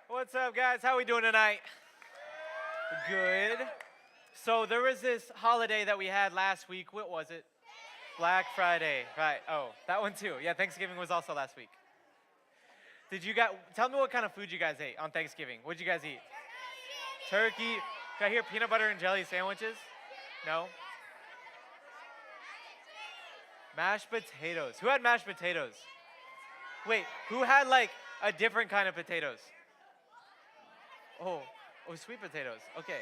What's up, guys? How we doing tonight? Good. So there was this holiday that we had last week. What was it? Black Friday. Right. Oh, that one too. Yeah, Thanksgiving was also last week. Did you guys tell me what kind of food you guys ate on Thanksgiving? What'd you guys eat? Turkey. Can I hear peanut butter and jelly sandwiches? No. Mashed potatoes. Who had mashed potatoes? Wait, who had like a different kind of potatoes? Oh, sweet potatoes. Okay.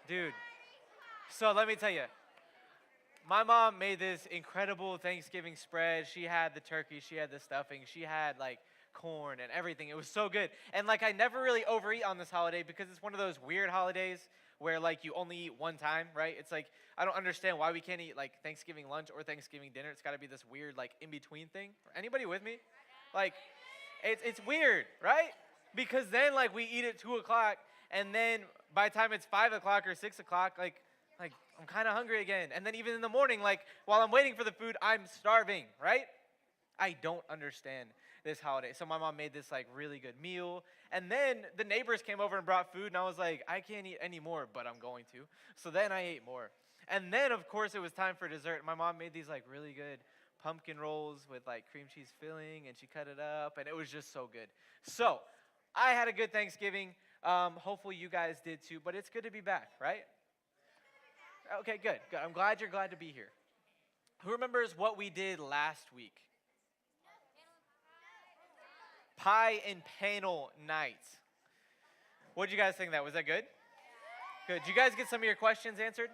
Dude, so let me tell you, my mom made this incredible Thanksgiving spread. She had the turkey, she had the stuffing, she had like corn and everything. It was so good. And like I never really overeat on this holiday because it's one of those weird holidays where like you only eat one time, right? It's like I don't understand why we can't eat like Thanksgiving lunch or Thanksgiving dinner. It's got to be this weird like in between thing. Anybody with me? Like it's weird, right? Because then like we eat at 2 o'clock, and then by the time it's 5 o'clock or 6 o'clock, like I'm kind of hungry again. And then even in the morning, like while I'm waiting for the food, I'm starving, right? I don't understand this holiday. So my mom made this like really good meal, and then the neighbors came over and brought food, and I was like, I can't eat any more, but I'm going to. So then I ate more. And then of course it was time for dessert. My mom made these like really good pumpkin rolls with like cream cheese filling, and she cut it up, and it was just so good. So I had a good Thanksgiving. Hopefully you guys did too, but it's good to be back, right? Okay, good. I'm glad you're glad to be here. Who remembers what we did last week? Pie and panel night. What did you guys think of that? Was that good? Good. Did you guys get some of your questions answered?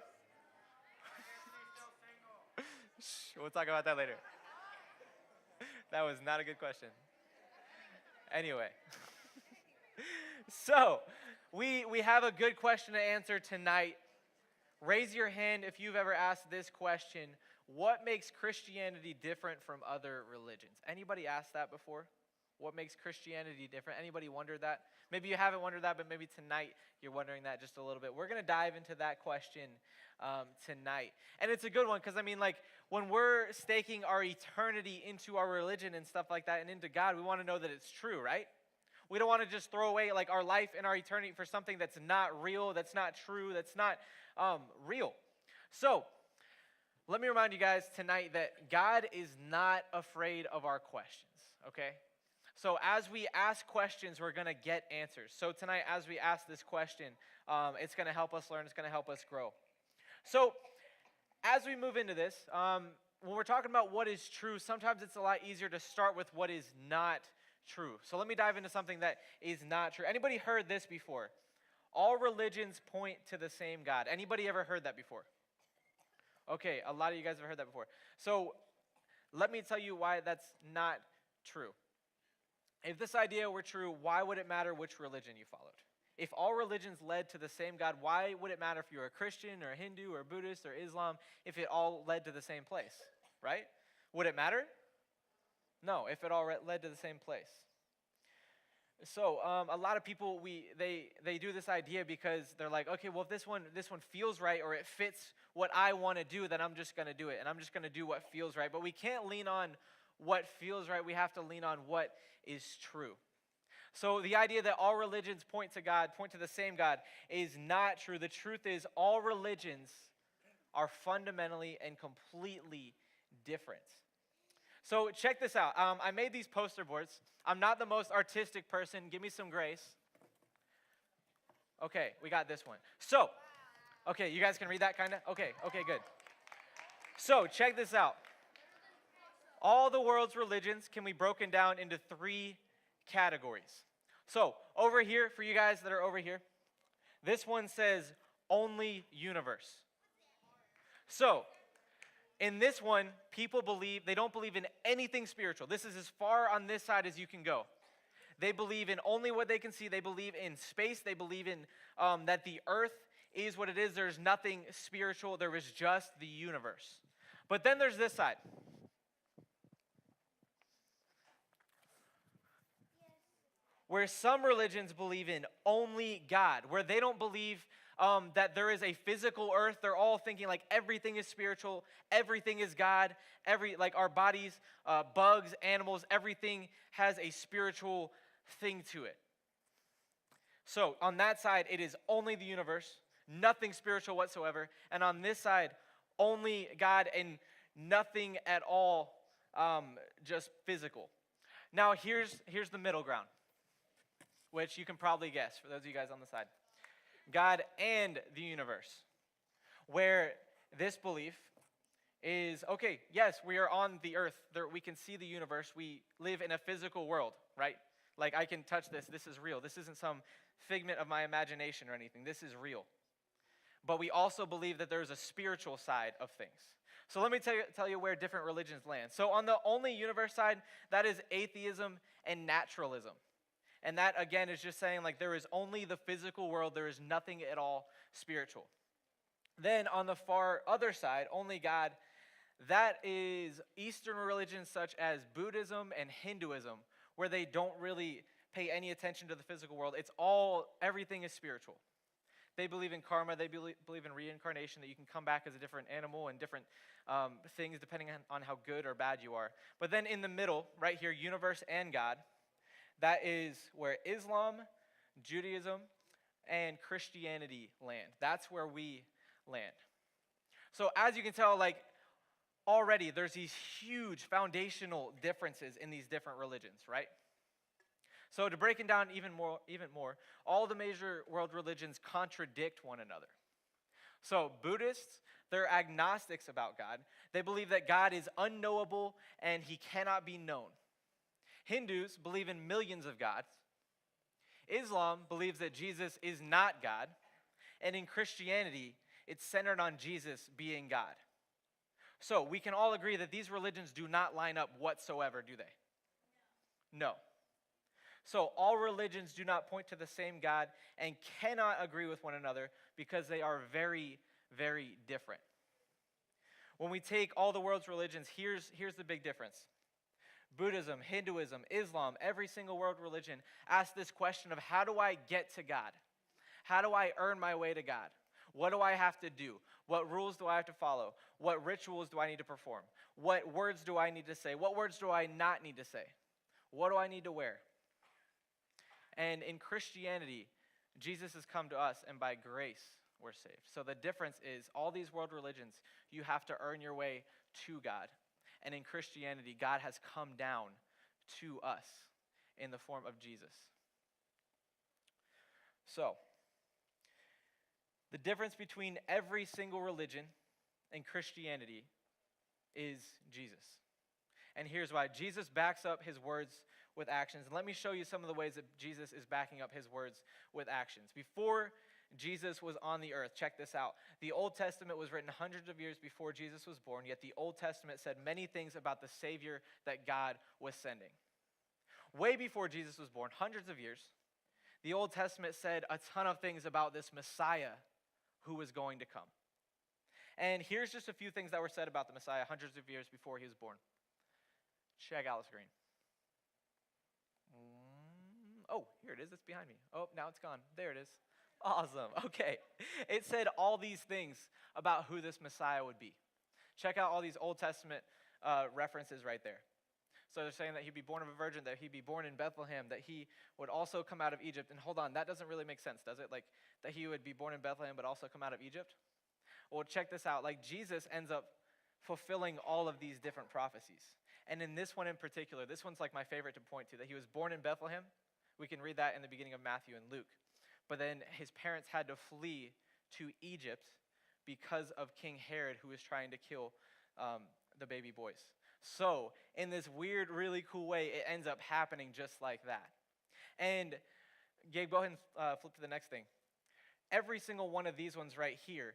Shh, we'll talk about that later. That was not a good question. Anyway. So, we have a good question to answer tonight. Raise your hand if you've ever asked this question. What makes Christianity different from other religions? Anybody asked that before? What makes Christianity different? Anybody wondered that? Maybe you haven't wondered that, but maybe tonight you're wondering that just a little bit. We're going to dive into that question tonight. And it's a good one because, I mean, like, when we're staking our eternity into our religion and stuff like that and into God, we want to know that it's true, right? We don't want to just throw away, like, our life and our eternity for something that's not real, that's not true, that's not real. So, let me remind you guys tonight that God is not afraid of our questions, okay? So as we ask questions, we're going to get answers. So tonight, as we ask this question, it's going to help us learn. It's going to help us grow. So as we move into this, when we're talking about what is true, sometimes it's a lot easier to start with what is not true. So let me dive into something that is not true. Anybody heard this before? All religions point to the same God. Anybody ever heard that before? Okay, a lot of you guys have heard that before. So let me tell you why that's not true. If this idea were true, why would it matter which religion you followed? If all religions led to the same God, why would it matter if you were a Christian or a Hindu or Buddhist or Islam if it all led to the same place, right? Would it matter? No, if it all led to the same place. So a lot of people, they do this idea because they're like, okay, well, if this one feels right or it fits what I want to do, then I'm just going to do it, and I'm just going to do what feels right. But we can't lean on what feels right. We have to lean on what is true. So the idea that all religions point to God, point to the same God, is not true. The truth is all religions are fundamentally and completely different. So check this out. I made these poster boards. I'm not the most artistic person. Give me some grace. Okay, we got this one. So, okay, you guys can read that kind of? Okay, good. So check this out. All the world's religions can be broken down into 3 categories. So over here, for you guys that are over here, this one says only universe. So in this one, people they don't believe in anything spiritual. This is as far on this side as you can go. They believe in only what they can see. They believe in space. They believe in that the earth is what it is. There's nothing spiritual. There is just the universe. But then there's this side. Where some religions believe in only God, where they don't believe that there is a physical earth. They're all thinking like everything is spiritual, everything is God, like our bodies, bugs, animals, everything has a spiritual thing to it. So on that side, it is only the universe, nothing spiritual whatsoever. And on this side, only God and nothing at all just physical. Now here's the middle ground, which you can probably guess for those of you guys on the side. God and the universe, where this belief is, okay, yes, we are on the earth. There, we can see the universe. We live in a physical world, right? Like, I can touch this. This is real. This isn't some figment of my imagination or anything. This is real. But we also believe that there's a spiritual side of things. So let me tell you where different religions land. So on the only universe side, that is atheism and naturalism. And that, again, is just saying, like, there is only the physical world. There is nothing at all spiritual. Then on the far other side, only God, that is Eastern religions such as Buddhism and Hinduism, where they don't really pay any attention to the physical world. It's all, everything is spiritual. They believe in karma. They believe in reincarnation, that you can come back as a different animal and different things depending on how good or bad you are. But then in the middle, right here, universe and God, that is where Islam, Judaism, and Christianity land. That's where we land. So as you can tell, like, already there's these huge foundational differences in these different religions, right? So to break it down even more, all the major world religions contradict one another. So Buddhists, they're agnostics about God. They believe that God is unknowable and he cannot be known. Hindus believe in millions of gods. Islam believes that Jesus is not God. And in Christianity, it's centered on Jesus being God. So we can all agree that these religions do not line up whatsoever, do they? No. So all religions do not point to the same God and cannot agree with one another because they are very, very different. When we take all the world's religions, here's the big difference. Buddhism, Hinduism, Islam, every single world religion asks this question of, how do I get to God? How do I earn my way to God? What do I have to do? What rules do I have to follow? What rituals do I need to perform? What words do I need to say? What words do I not need to say? What do I need to wear? And in Christianity, Jesus has come to us, and by grace we're saved. So the difference is, all these world religions, you have to earn your way to God. And in Christianity, God has come down to us in the form of Jesus. So, the difference between every single religion and Christianity is Jesus. And here's why. Jesus backs up his words with actions. And let me show you some of the ways that Jesus is backing up his words with actions. Before Jesus was on the earth, check this out. The Old Testament was written hundreds of years before Jesus was born, yet the Old Testament said many things about the Savior that God was sending. Way before Jesus was born, hundreds of years, the Old Testament said a ton of things about this Messiah who was going to come. And here's just a few things that were said about the Messiah hundreds of years before he was born. Check out the screen. Oh, here it is. It's behind me. Oh, now it's gone. There it is. Awesome. Okay. It said all these things about who this Messiah would be. Check out all these Old Testament references right there. So they're saying that he'd be born of a virgin, that he'd be born in Bethlehem, that he would also come out of Egypt. And hold on, that doesn't really make sense, does it? Like, that he would be born in Bethlehem but also come out of Egypt? Well, check this out. Like, Jesus ends up fulfilling all of these different prophecies. And in this one in particular, this one's like my favorite to point to, that he was born in Bethlehem. We can read that in the beginning of Matthew and Luke. But then his parents had to flee to Egypt because of King Herod, who was trying to kill the baby boys. So in this weird, really cool way, it ends up happening just like that. And Gabe, go ahead and flip to the next thing. Every single one of these ones right here,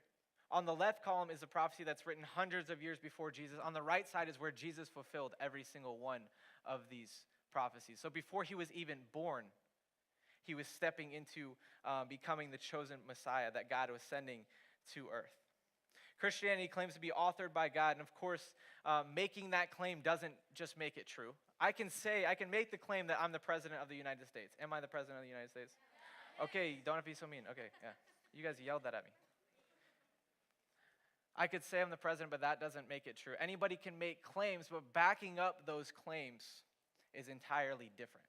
on the left column is a prophecy that's written hundreds of years before Jesus. On the right side is where Jesus fulfilled every single one of these prophecies. So before he was even born, he was stepping into becoming the chosen Messiah that God was sending to earth. Christianity claims to be authored by God, and of course, making that claim doesn't just make it true. I can make the claim that I'm the president of the United States. Am I the president of the United States? Okay, don't have to be so mean. Okay, yeah. You guys yelled that at me. I could say I'm the president, but that doesn't make it true. Anybody can make claims, but backing up those claims is entirely different.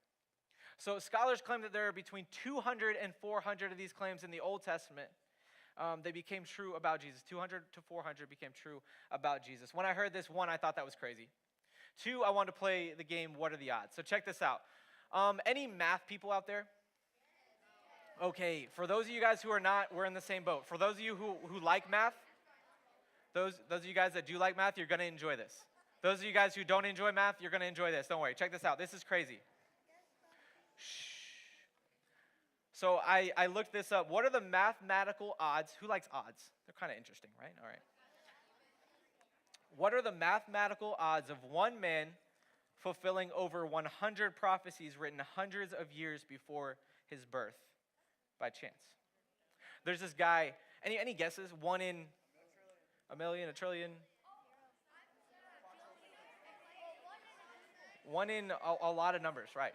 So scholars claim that there are between 200 and 400 of these claims in the Old Testament. They became true about Jesus. 200 to 400 became true about Jesus. When I heard this, one, I thought that was crazy. Two, I wanted to play the game, What Are the Odds? So check this out. Any math people out there? Okay, for those of you guys who are not, we're in the same boat. For those of you who like math, those of you guys that do like math, you're going to enjoy this. Those of you guys who don't enjoy math, you're going to enjoy this. Don't worry. Check this out. This is crazy. Shh. So I looked this up. What are the mathematical odds? Who likes odds? They're kind of interesting, right? All right. What are the mathematical odds of one man fulfilling over 100 prophecies written hundreds of years before his birth by chance? There's this guy. Any guesses? 1 in a million, a trillion? 1 in a lot of numbers, right?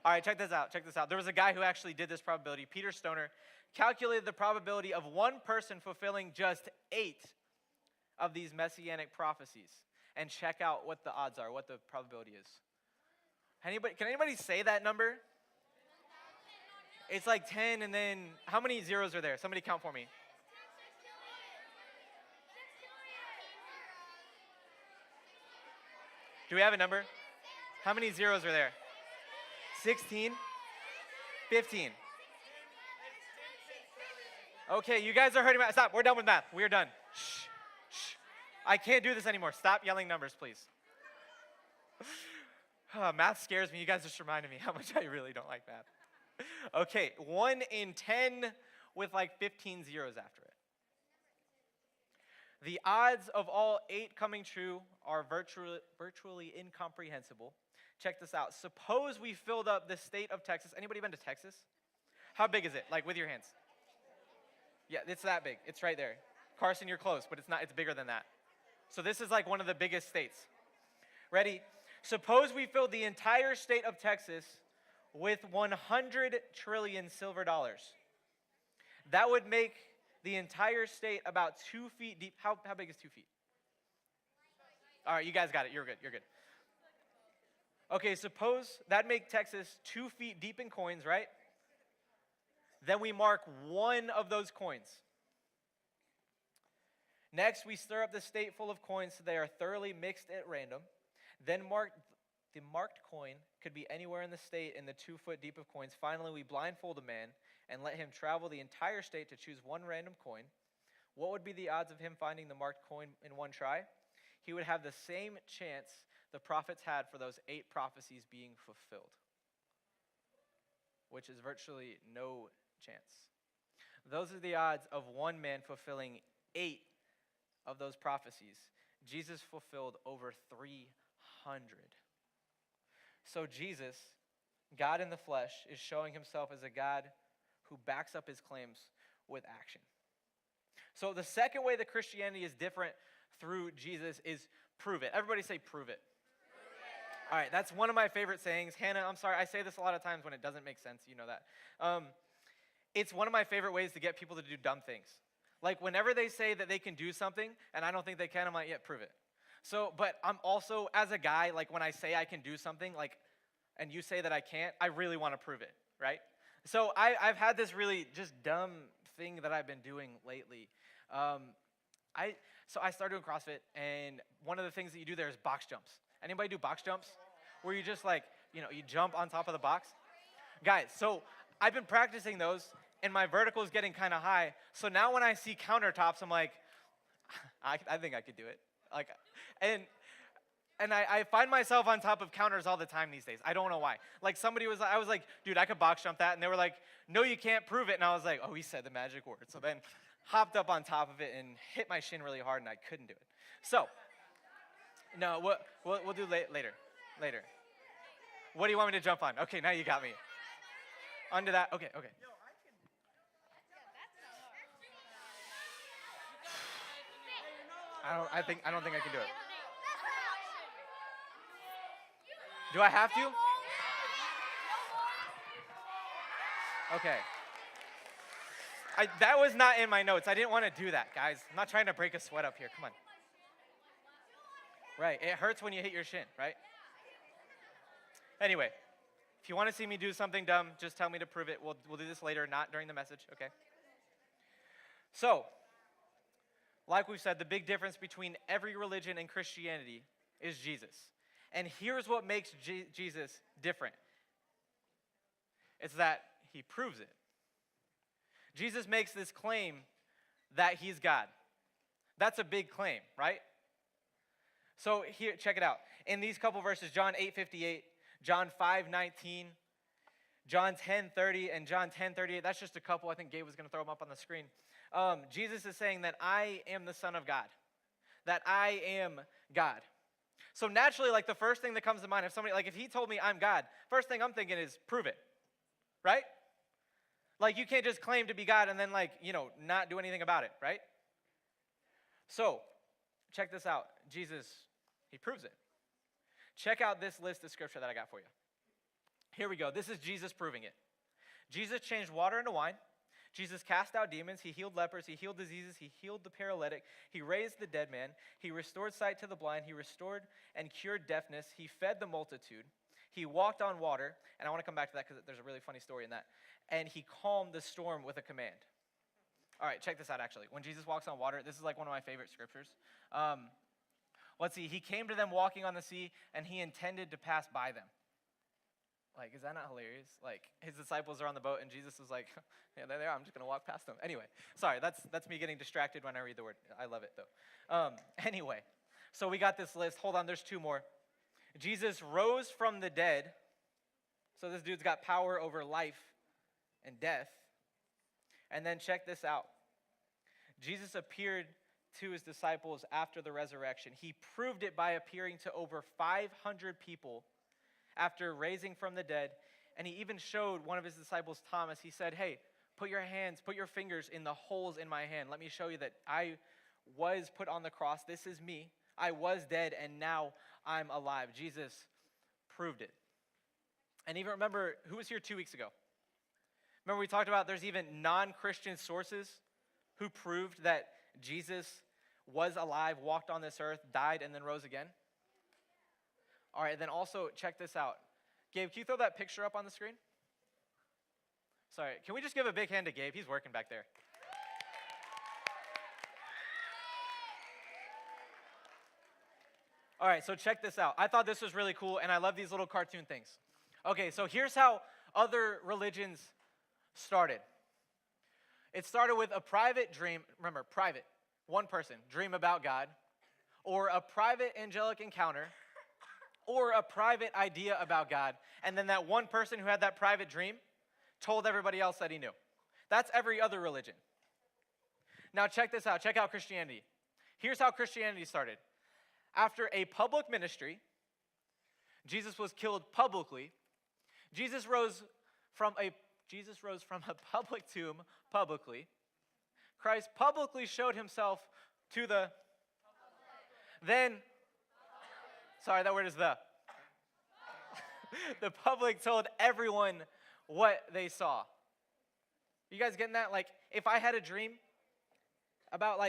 All right, check this out. There was a guy who actually did this probability. Peter Stoner calculated the probability of one person fulfilling just 8 of these messianic prophecies. And check out what the odds are, what the probability is. Can anybody say that number? It's like 10, and then how many zeros are there? Somebody count for me. Do we have a number? How many zeros are there? 16? 15? Okay, you guys are hurting math. Stop, we're done with math. We're done. Shh. I can't do this anymore. Stop yelling numbers, please. Math scares me. You guys just reminded me how much I really don't like math. Okay, 1 in 10 with like 15 zeros after it. The odds of all 8 coming true are virtually incomprehensible. Check this out. Suppose we filled up the state of Texas. Anybody been to Texas? How big is it? Like with your hands. Yeah, it's that big. It's right there. Carson, you're close, but it's not. It's bigger than that. So this is like one of the biggest states. Ready? Suppose we filled the entire state of Texas with 100 trillion silver dollars. That would make the entire state about 2 feet deep. How big is 2 feet? All right, you guys got it. You're good. Okay, suppose that'd make Texas 2 feet deep in coins, right? Then we mark one of those coins. Next, we stir up the state full of coins so they are thoroughly mixed at random. Then the marked coin could be anywhere in the state in the 2 foot deep of coins. Finally, we blindfold a man and let him travel the entire state to choose one random coin. What would be the odds of him finding the marked coin in one try? He would have the same chance the prophets had for those 8 prophecies being fulfilled, which is virtually no chance. Those are the odds of one man fulfilling 8 of those prophecies. Jesus fulfilled over 300. So Jesus, God in the flesh, is showing himself as a God who backs up his claims with action. So the second way that Christianity is different through Jesus is prove it. Everybody say prove it. All right, that's one of my favorite sayings. Hannah, I'm sorry, I say this a lot of times when it doesn't make sense. You know that. It's one of my favorite ways to get people to do dumb things. Like whenever they say that they can do something and I don't think they can, I'm like, yeah, prove it. So, but I'm also, as a guy, like when I say I can do something, like, and you say that I can't, I really want to prove it, right? So I've had this really just dumb thing that I've been doing lately. So I started doing CrossFit, and one of the things that you do there is box jumps. Anybody do box jumps? Where you just like, you jump on top of the box? Guys, so I've been practicing those, and my vertical is getting kind of high. So now when I see countertops, I'm like, I think I could do it. Like, and I find myself on top of counters all the time these days. I don't know why. Like I was like, dude, I could box jump that. And they were like, no, you can't prove it. And I was like, oh, he said the magic word. So then hopped up on top of it and hit my shin really hard, and I couldn't do it. So, no, we'll do later. What do you want me to jump on? Okay, now you got me. Onto that. Okay. I don't think I can do it. Do I have to? Okay. That was not in my notes. I didn't want to do that, guys. I'm not trying to break a sweat up here. Come on. Right. It hurts when you hit your shin, right? Anyway, If you want to see me do something dumb, just tell me to prove it. We'll do this later, not during the message, okay? So, like we've said, the big difference between every religion and Christianity is Jesus. And here's what makes Jesus different. It's that he proves it. Jesus makes this claim that he's God. That's a big claim, right? So here, check it out. In these couple verses, John 8:58, John 5:19, John 10:30, and John 10:38, that's just a couple. I think Gabe was going to throw them up on the screen. Jesus is saying that I am the Son of God, that I am God. So naturally, like the first thing that comes to mind, if he told me I'm God, first thing I'm thinking is prove it, right? Like you can't just claim to be God and then not do anything about it, right? So check this out. Jesus, he proves it. Check out this list of scripture that I got for you. Here we go. This is Jesus proving it. Jesus changed water into wine. Jesus cast out demons. He healed lepers. He healed diseases. He healed the paralytic. He raised the dead man. He restored sight to the blind. He restored and cured deafness. He fed the multitude. He walked on water. And I want to come back to that because there's a really funny story in that. And he calmed the storm with a command. All right, check this out actually. When Jesus walks on water, this is like one of my favorite scriptures. Let's see. He came to them walking on the sea, and he intended to pass by them. Like, is that not hilarious? Like, his disciples are on the boat, and Jesus is like, yeah, there they are. I'm just going to walk past them. Anyway, sorry, that's me getting distracted when I read the word. I love it, though. Anyway, so we got this list. Hold on, there's two more. Jesus rose from the dead. So this dude's got power over life and death. And then check this out. Jesus appeared to his disciples after the resurrection. He proved it by appearing to over 500 people after raising from the dead. And he even showed one of his disciples, Thomas. He said, hey, put your fingers in the holes in my hand. Let me show you that I was put on the cross. This is me. I was dead, and now I'm alive. Jesus proved it. And even remember, who was here 2 weeks ago? Remember we talked about there's even non-Christian sources who proved that Jesus was alive, walked on this earth, died, and then rose again? All right, then also check this out. Gabe, can you throw that picture up on the screen? Sorry, can we just give a big hand to Gabe? He's working back there. All right, so check this out. I thought this was really cool, and I love these little cartoon things. Okay, so here's how other religions started. It started with a private dream. Remember, private. One person, dream about God, or a private angelic encounter, or a private idea about God, and then that one person who had that private dream told everybody else that he knew. That's every other religion. Now check this out. Check out Christianity. Here's how Christianity started. After a public ministry, Jesus was killed publicly. Jesus rose from a public tomb publicly. Christ publicly showed himself to the then sorry, that word is the the public told everyone what they saw. You guys getting that? Like, if I had a dream about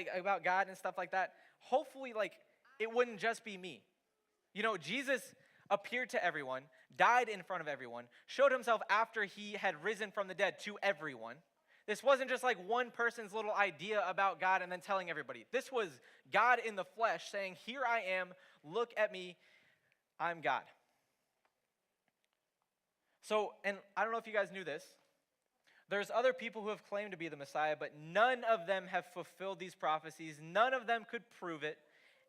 God and stuff like that, hopefully it wouldn't just be me. You know, Jesus appeared to everyone, died in front of everyone, showed himself after he had risen from the dead to everyone. This wasn't just like one person's little idea about God and then telling everybody. This was God in the flesh saying, here I am, look at me, I'm God. So, and I don't know if you guys knew this, there's other people who have claimed to be the Messiah, but none of them have fulfilled these prophecies. None of them could prove it,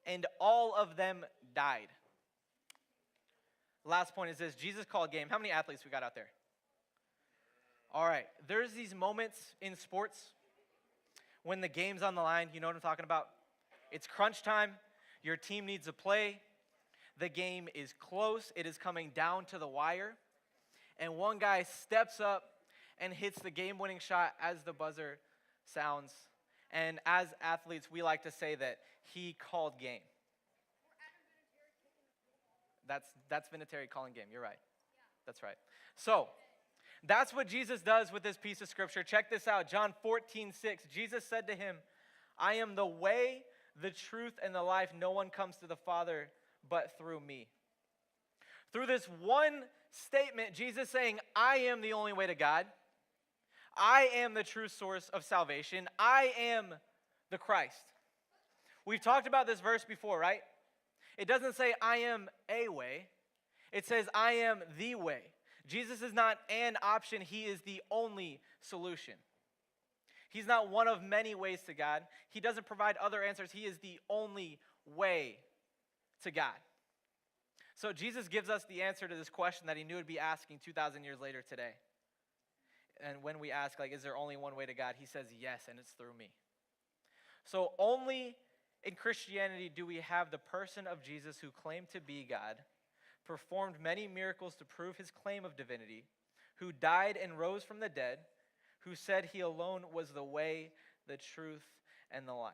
and all of them died. Last point is this, Jesus called game. How many athletes we got out there? All right, there's these moments in sports when the game's on the line. You know what I'm talking about? It's crunch time. Your team needs to play. The game is close. It is coming down to the wire. And one guy steps up and hits the game-winning shot as the buzzer sounds. And as athletes, we like to say that he called game. That's Vinatieri calling game. You're right. That's right. So, that's what Jesus does with this piece of scripture. Check this out. John 14:6. Jesus said to him, I am the way, the truth, and the life. No one comes to the Father but through me. Through this one statement, Jesus saying, I am the only way to God. I am the true source of salvation. I am the Christ. We've talked about this verse before, right? It doesn't say, I am a way. It says, I am the way. Jesus is not an option. He is the only solution. He's not one of many ways to God. He doesn't provide other answers. He is the only way to God. So Jesus gives us the answer to this question that he knew would be asking 2,000 years later today. And when we ask, like, is there only one way to God? He says yes, and it's through me. So only in Christianity do we have the person of Jesus who claimed to be God, performed many miracles to prove his claim of divinity, who died and rose from the dead, who said he alone was the way, the truth, and the life.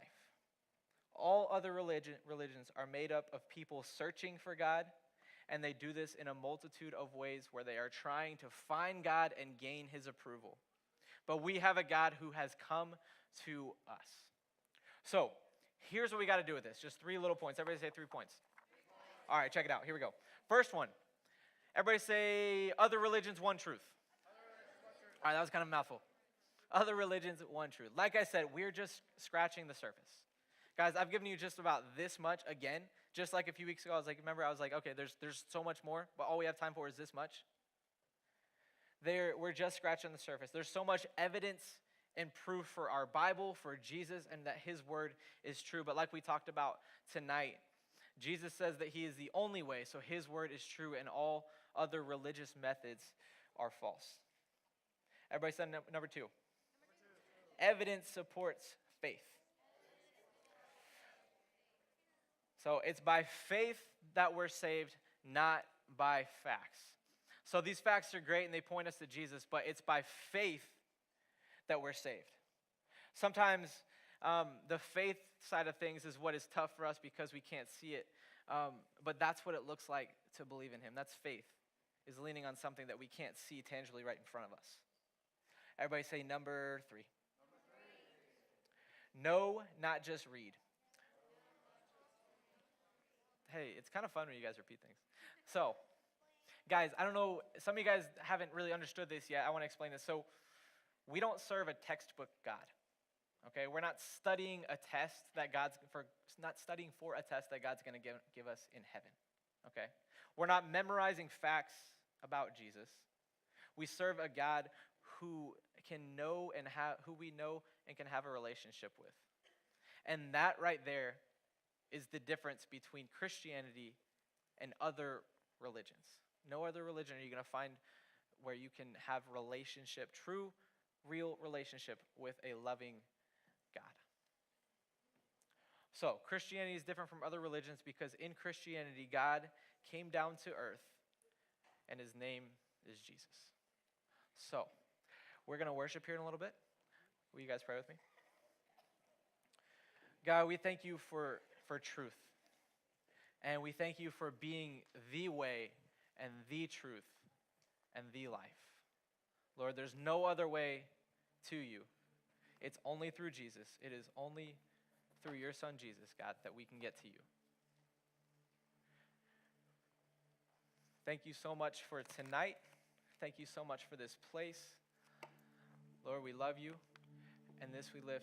All other religions are made up of people searching for God, and they do this in a multitude of ways where they are trying to find God and gain his approval. But we have a God who has come to us. So, here's what we got to do with this. Just 3 little points. Everybody say 3 points. All right, check it out. Here we go. First one. Everybody say, other religions, one truth. All right, that was kind of a mouthful. Other religions, one truth. Like I said, we're just scratching the surface. Guys, I've given you just about this much again. Just like a few weeks ago, I was like, okay, there's so much more, but all we have time for is this much. We're just scratching the surface. There's so much evidence and proof for our Bible, for Jesus, and that his word is true. But like we talked about tonight, Jesus says that he is the only way, so his word is true, and all other religious methods are false. Everybody said number 2. Evidence supports faith. So it's by faith that we're saved, not by facts. So these facts are great and they point us to Jesus, but it's by faith that we're saved. Sometimes the faith side of things is what is tough for us because we can't see it. But that's what it looks like to believe in him. That's faith, is leaning on something that we can't see tangibly right in front of us. Everybody say number 3. Know, not just read. Hey, it's kind of fun when you guys repeat things. So, guys, I don't know, some of you guys haven't really understood this yet. I want to explain this. So, we don't serve a textbook God. Okay? We're not studying a test that not studying for a test that God's going to give us in heaven. Okay? We're not memorizing facts about Jesus. We serve a God who we know and can have a relationship with. And that right there is the difference between Christianity and other religions. No other religion are you going to find where you can have true, real relationship with a loving God. So, Christianity is different from other religions because in Christianity, God came down to earth, and his name is Jesus. So, we're going to worship here in a little bit. Will you guys pray with me? God, we thank you for truth. And we thank you for being the way and the truth and the life. Lord, there's no other way to you. It's only through Jesus. It is only through your son, Jesus, God, that we can get to you. Thank you so much for tonight. Thank you so much for this place. Lord, we love you. And this we lift